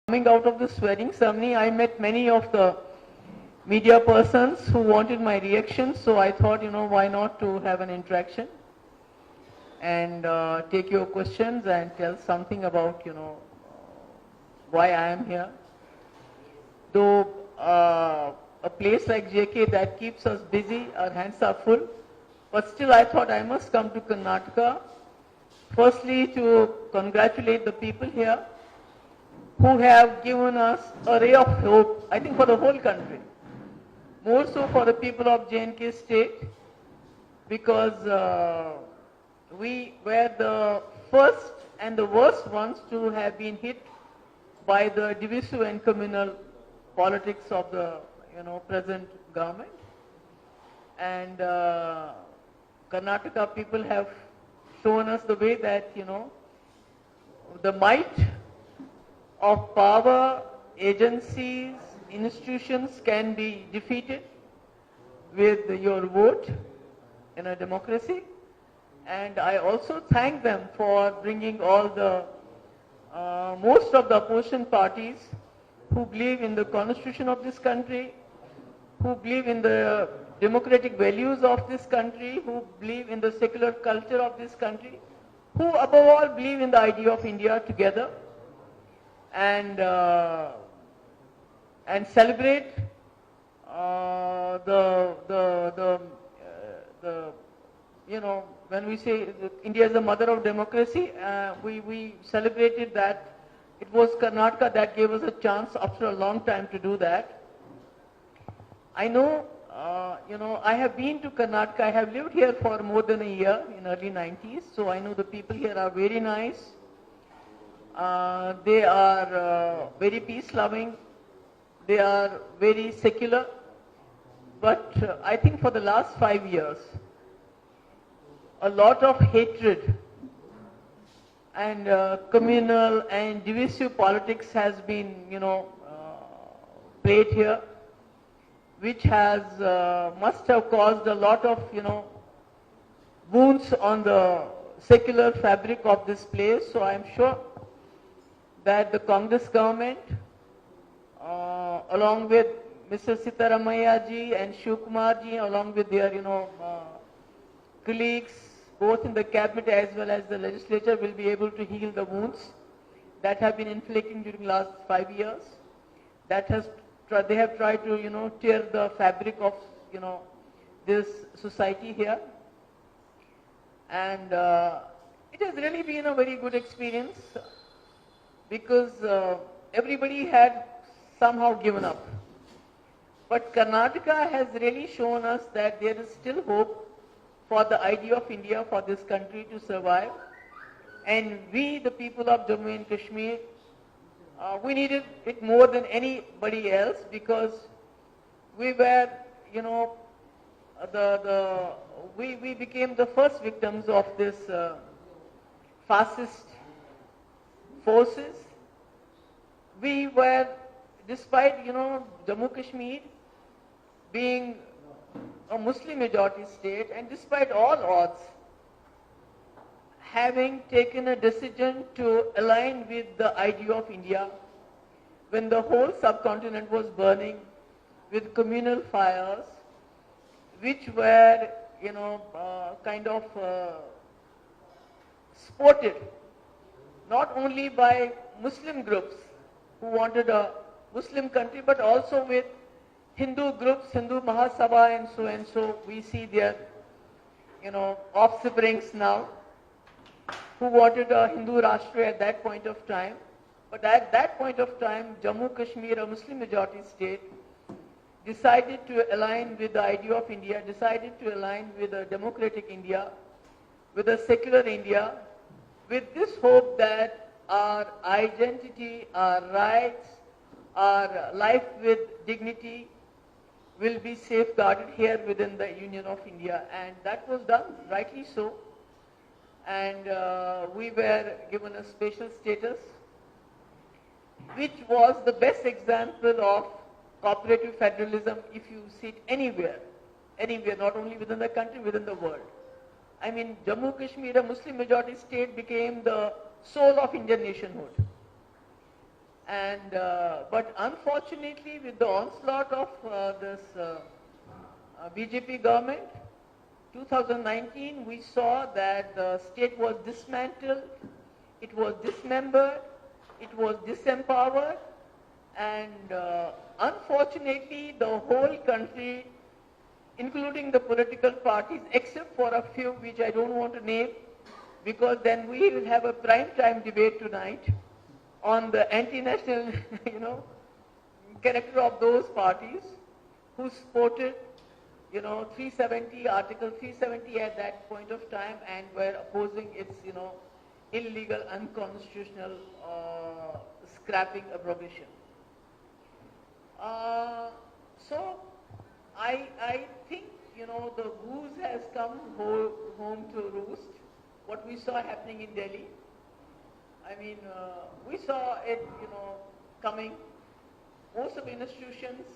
Coming out of the swearing ceremony, I met many of the media persons who wanted my reaction, so I thought, why not to have an interaction and take your questions and tell something about, why I am here. Though a place like JK that keeps us busy, our hands are full, but still I thought I must come to Karnataka, firstly to congratulate the people here who have given us a ray of hope, I think for the whole country, more so for the people of J&K state, because we were the first and the worst ones to have been hit by the divisive and communal politics of the present government. And Karnataka people have shown us the way that the might of power, agencies, institutions can be defeated with your vote in a democracy. And I also thank them for bringing all the, most of the opposition parties who believe in the constitution of this country, who believe in the democratic values of this country, who believe in the secular culture of this country, who above all believe in the idea of India together, and celebrate when we say India is the mother of democracy, we celebrated that it was Karnataka that gave us a chance after a long time to do that. I know, I have been to Karnataka. I have lived here for more than a year in early 90s, so I know the people here are very nice. They are very peace-loving. They are very secular. But I think for the last 5 years, a lot of hatred and communal and divisive politics has been, played here, which has must have caused a lot of, wounds on the secular fabric of this place. So I am sure that the Congress government, along with Mr. Sitaramaiah ji and Shivkumar ji, along with their, colleagues, both in the cabinet as well as the legislature, will be able to heal the wounds that have been inflicted during the last 5 years. They have tried to, tear the fabric of, this society here. And it has really been a very good experience, because everybody had somehow given up. But Karnataka has really shown us that there is still hope for the idea of India, for this country to survive. And we, the people of Jammu and Kashmir, we needed it more than anybody else, because we were, we became the first victims of this fascist forces. We were, despite, Jammu Kashmir being a Muslim majority state, and despite all odds, having taken a decision to align with the idea of India, when the whole subcontinent was burning with communal fires, which were, supported not only by Muslim groups who wanted a Muslim country, but also with Hindu groups, Hindu Mahasabha and so. We see their, offsprings now, who wanted a Hindu Rashtra at that point of time. But at that point of time, Jammu Kashmir, a Muslim majority state, decided to align with the idea of India, decided to align with a democratic India, with a secular India, with this hope that our identity, our rights, our life with dignity will be safeguarded here within the Union of India. And that was done, rightly so. And we were given a special status, which was the best example of cooperative federalism if you see it anywhere, not only within the country, within the world. I mean, Jammu Kashmir, a Muslim majority state, became the soul of Indian nationhood. And but unfortunately, with the onslaught of this BJP government, 2019, we saw that the state was dismantled, it was dismembered, it was disempowered, and unfortunately, the whole country, including the political parties, except for a few which I don't want to name, because then we will have a prime time debate tonight on the anti-national, character of those parties who supported, 370, Article 370 at that point of time and were opposing its, illegal, unconstitutional scrapping abrogation. So I think, the goose has come home to roost. What we saw happening in Delhi, we saw it, coming. Most of the institutions,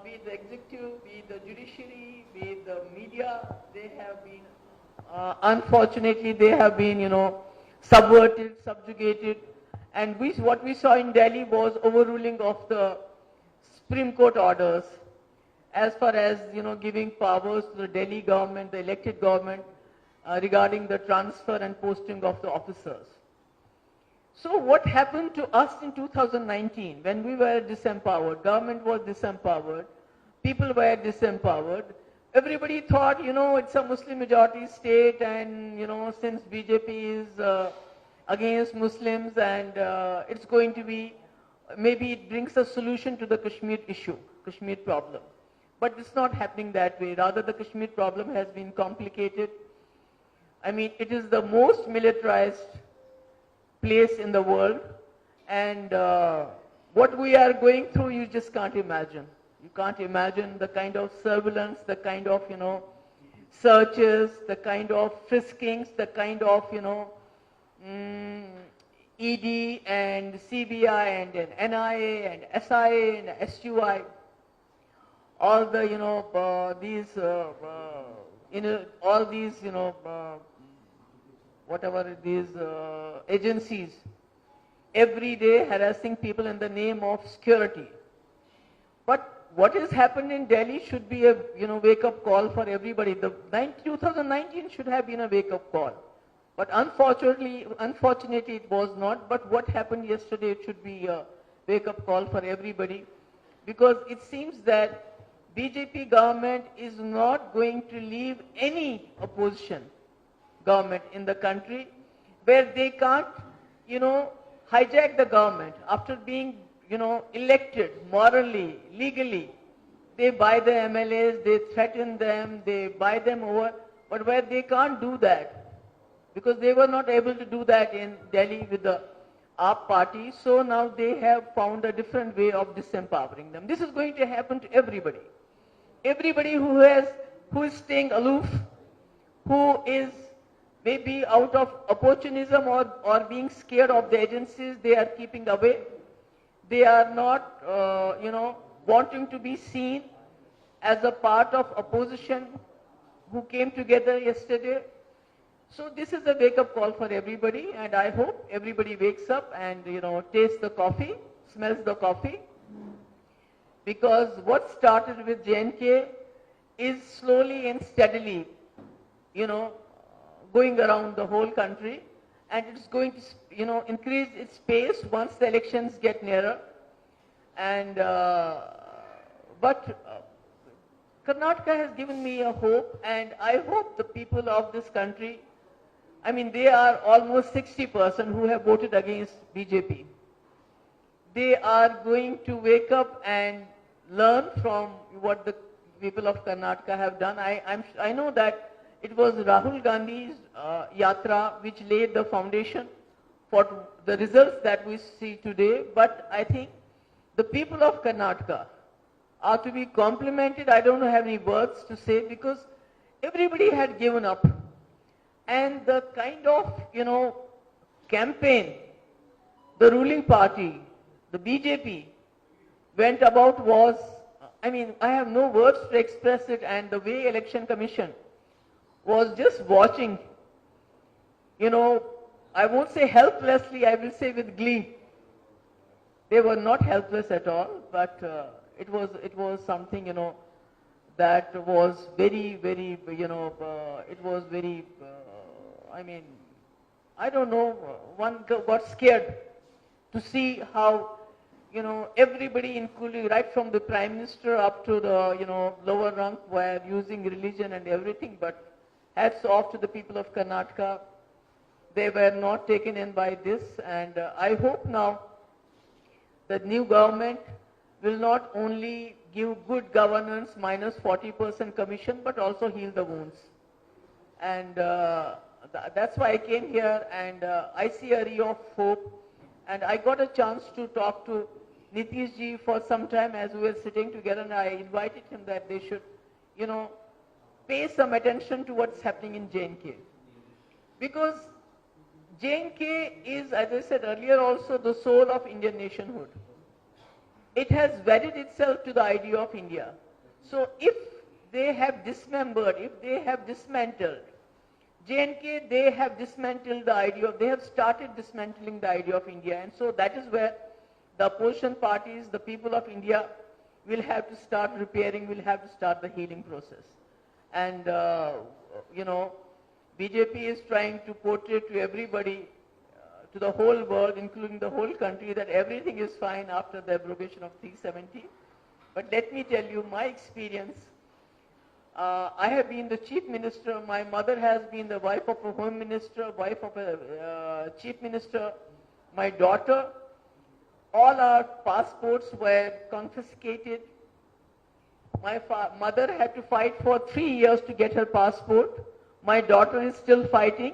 be it the executive, be it the judiciary, be it the media, they have been, unfortunately, they have been, subverted, subjugated. And what we saw in Delhi was overruling of the Supreme Court orders as far as, giving powers to the Delhi government, the elected government, regarding the transfer and posting of the officers. So what happened to us in 2019 when we were disempowered, government was disempowered, people were disempowered, everybody thought, it's a Muslim majority state and, since BJP is against Muslims and it's going to be, maybe it brings a solution to the Kashmir issue, Kashmir problem. But it's not happening that way. Rather, the Kashmir problem has been complicated. It is the most militarized place in the world, and what we are going through, you just can't imagine. You can't imagine the kind of surveillance, the kind of, searches, the kind of friskings, the kind of, ED and CBI and NIA and SIA and SUI, all the, all these, whatever these agencies, every day harassing people in the name of security. But what has happened in Delhi should be a wake-up call for everybody. 2019 should have been a wake-up call. But unfortunately it was not. But what happened yesterday, it should be a wake-up call for everybody. Because it seems that BJP government is not going to leave any opposition government in the country where they can't, hijack the government after being, elected morally, legally. They buy the MLAs, they threaten them, they buy them over, but where they can't do that because they were not able to do that in Delhi with the AAP party. So now they have found a different way of disempowering them. This is going to happen to everybody. Everybody who is staying aloof, who is maybe out of opportunism or being scared of the agencies, they are keeping away. They are not, wanting to be seen as a part of opposition who came together yesterday. So this is a wake-up call for everybody, and I hope everybody wakes up and, tastes the coffee, smells the coffee. Because what started with J&K is slowly and steadily, going around the whole country, and it's going to, increase its pace once the elections get nearer. And but Karnataka has given me a hope, and I hope the people of this country, they are almost 60% who have voted against BJP. They are going to wake up and learn from what the people of Karnataka have done. I know that it was Rahul Gandhi's yatra which laid the foundation for the results that we see today, but I think the people of Karnataka are to be complimented. I don't have any words to say because everybody had given up. And the kind of, campaign the ruling party, the BJP, went about was, I have no words to express it, and the way Election Commission was just watching, I won't say helplessly, I will say with glee, They were not helpless at all, but it was something, that was very, very, it was very, I mean, I don't know, one got scared to see how, everybody, including right from the Prime Minister up to the, lower rank, were using religion and everything. But hats off to the people of Karnataka. They were not taken in by this, and I hope now the new government will not only give good governance minus 40% commission, but also heal the wounds. And that's why I came here, and I see a ray of hope. And I got a chance to talk to Nitish ji for some time as we were sitting together, and I invited him that they should, pay some attention to what's happening in J&K. Because J&K is, as I said earlier also, the soul of Indian nationhood. It has wedded itself to the idea of India. So if they have dismembered, if they have dismantled J&K, they have dismantled the idea of, they have started dismantling the idea of India. And so that is where the opposition parties, the people of India, will have to start repairing, will have to start the healing process. And, BJP is trying to portray to everybody, to the whole world, including the whole country, that everything is fine after the abrogation of 370. But let me tell you my experience. I have been the chief minister. My mother has been the wife of a home minister, wife of a chief minister. My daughter, all our passports were confiscated. My mother had to fight for 3 years to get her passport. My daughter is still fighting,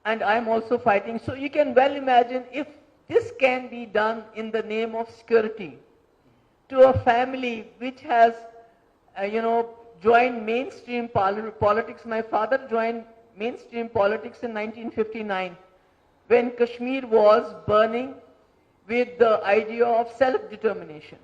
and I am also fighting. So you can well imagine if this can be done in the name of security to a family which has, joined mainstream politics. My father joined mainstream politics in 1959 when Kashmir was burning with the idea of self-determination.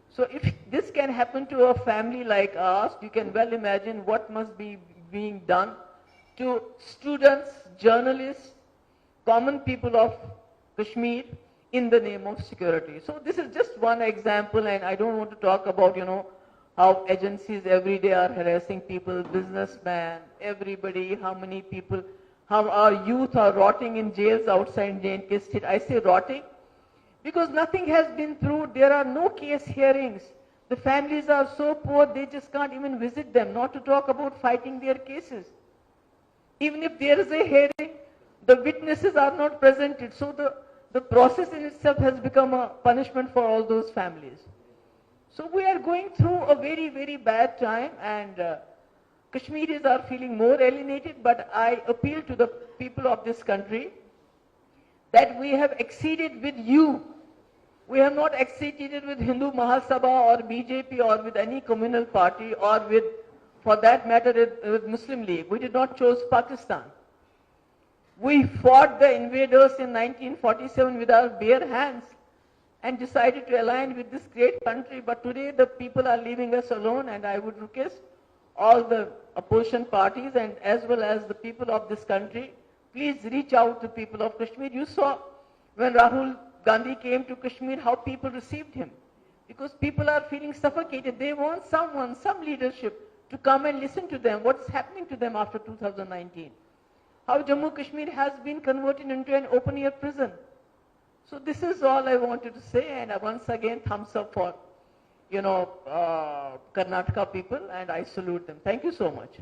So if this can happen to a family like ours, you can well imagine what must be being done to students, journalists, common people of Kashmir in the name of security. So this is just one example, and I don't want to talk about, how agencies every day are harassing people, businessmen, everybody, how many people, how our youth are rotting in jails outside J&K State. I say rotting because nothing has been proved. There are no case hearings. The families are so poor, they just can't even visit them, not to talk about fighting their cases. Even if there is a hearing, the witnesses are not presented. So the process in itself has become a punishment for all those families. So we are going through a very, very bad time, and Kashmiris are feeling more alienated, but I appeal to the people of this country that we have exceeded with you. We have not exceeded with Hindu Mahasabha or BJP or with any communal party or with, for that matter, with Muslim League. We did not choose Pakistan. We fought the invaders in 1947 with our bare hands and decided to align with this great country. But today the people are leaving us alone, and I would request all the opposition parties and as well as the people of this country, please reach out to people of Kashmir. You saw when Rahul Gandhi came to Kashmir, how people received him. Because people are feeling suffocated. They want someone, some leadership to come and listen to them. What's happening to them after 2019? How Jammu Kashmir has been converted into an open-air prison. So this is all I wanted to say, and once again, thumbs up for, Karnataka people, and I salute them. Thank you so much.